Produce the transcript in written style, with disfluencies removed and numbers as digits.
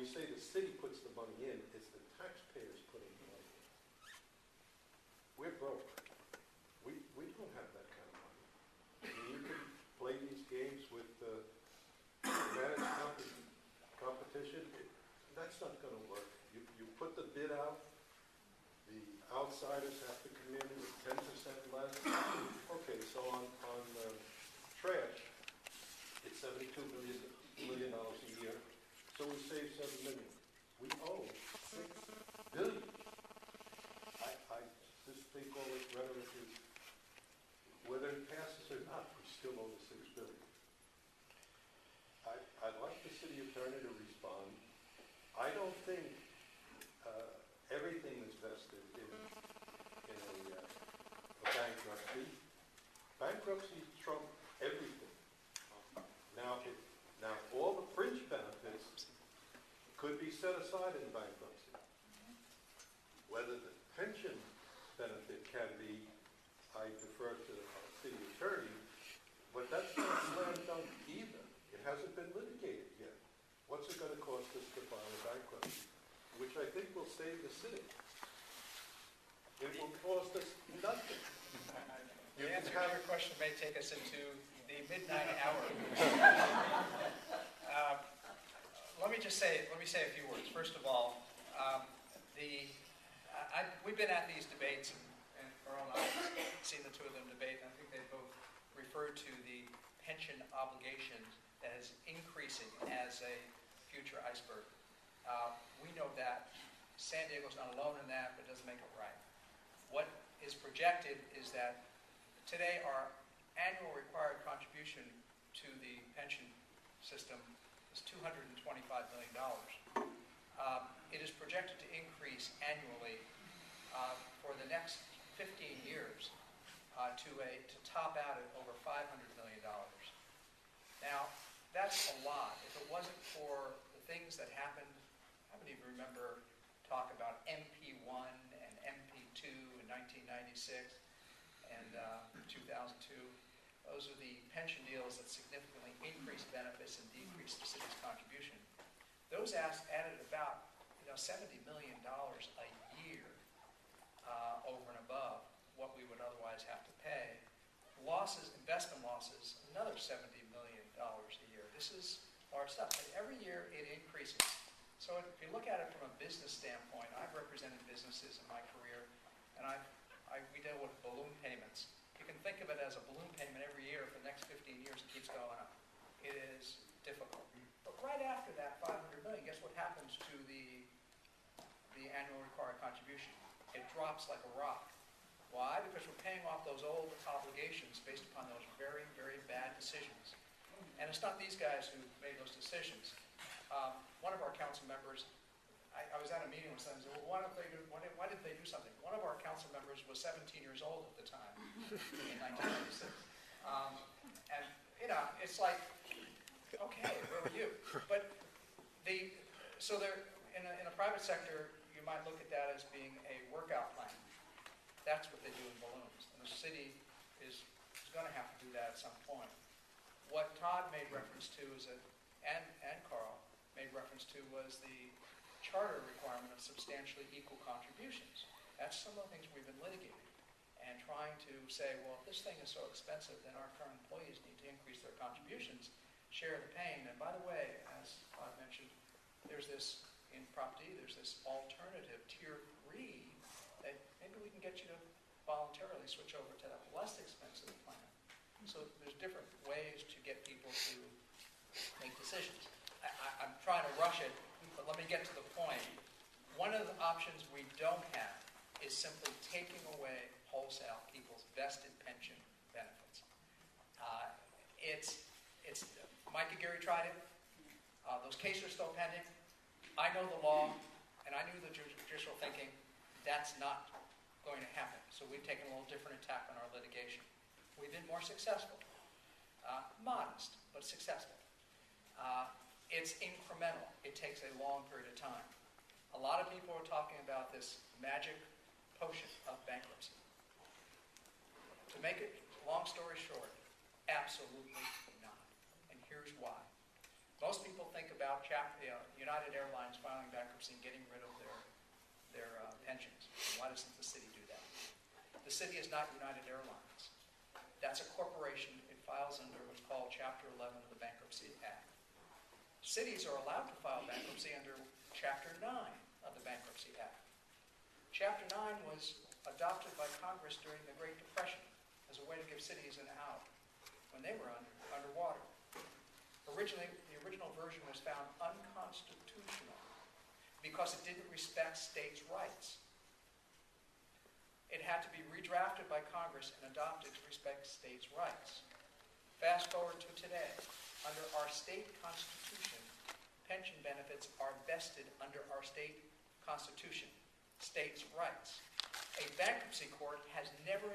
we say the city puts the money in, it's the taxpayers putting the money in. We're broke. We don't have that kind of money. I mean, you can play these games with managed competition. That's not going to work. You put the bid out, the outsiders have to come in with 10% less. Okay, so on trash, it's $72 million a year. So we save $7 million. We owe $6 billion. I just think all this rhetoric is, whether it passes or not, we still owe the $6 billion. I'd like the city attorney to respond. I don't think everything is vested in a bankruptcy. Bankruptcy trump everything. Now all the fringe benefits could be set aside in bankruptcy. Whether the pension benefit can be, I defer to the city attorney, but that's not slam dunk either. It hasn't been litigated yet. What's it going to cost us to file a bankruptcy? Which I think will save the city. It will cost us nothing. The answer to your question may take us into the midnight hour. Let me say a few words. First of all, we've been at these debates, and Earl and I have seen the two of them debate, and I think they both referred to the pension obligations as increasing as a future iceberg. We know that. San Diego's not alone in that, but it doesn't make it right. What is projected is that today our annual required contribution to the pension system is $225 million. It is projected to increase annually for the next 15 years to top out at over $500 million. Now, that's a lot. If it wasn't for the things that happened, I don't even remember talk about MP1 and MP2 in 1996 and 2002. Those are the pension deals that significantly increased benefits and decreased the city's contribution. Those added about $70 million a year over and above what we would otherwise have to pay. Losses, investment losses, another $70 million a year. This is large stuff. And every year it increases. So if you look at it from a business standpoint, I've represented businesses in my career, and we deal with balloon payments. You can think of it as a balloon payment every year for the next 15 years. It keeps going up. It is difficult. But right after that $500 million, guess what happens to the annual required contribution? It drops like a rock. Why? Because we're paying off those old obligations based upon those very, very bad decisions. And it's not these guys who made those decisions. One of our council members, I was at a meeting with them and said, well, why didn't they do something? One of our council members was 17 years old at the time in 1996. And, it's like, okay, where were you? But so there, in a private sector, you might look at that as being a workout plan. That's what they do in balloons. And the city is going to have to do that at some point. What Todd made reference to and Carl made reference to was the charter requirement of substantially equal contributions. That's some of the things we've been litigating and trying to say, well, if this thing is so expensive, then our current employees need to increase their contributions, share the pain. And by the way, as Todd mentioned, there's this, in Prop D, there's this alternative Tier 3 that maybe we can get you to voluntarily switch over to that less expensive plan. So there's different ways to get people to make decisions. I'm trying to rush it, but let me get to the point. One of the options we don't have is simply taking away wholesale people's vested pension benefits. Mike and Gary tried it. Those cases are still pending. I know the law, and I knew the judicial thinking. That's not going to happen. So we've taken a little different attack on our litigation. We've been more successful. Modest, but successful. It's incremental. It takes a long period of time. A lot of people are talking about this magic potion of bankruptcy. To make it, long story short, absolutely not. And here's why. Most people think think about United Airlines filing bankruptcy and getting rid of their pensions? Why doesn't the city do that? The city is not United Airlines. That's a corporation. It files under what's called Chapter 11 of the Bankruptcy Act. Cities are allowed to file bankruptcy under Chapter 9 of the Bankruptcy Act. Chapter 9 was adopted by Congress during the Great Depression as a way to give cities an out when they were underwater. Originally, the original version was found unconstitutional because it didn't respect states' rights. It had to be redrafted by Congress and adopted to respect states' rights. Fast forward to today. Under our state constitution, pension benefits are vested under our state constitution, states' rights. A bankruptcy court has never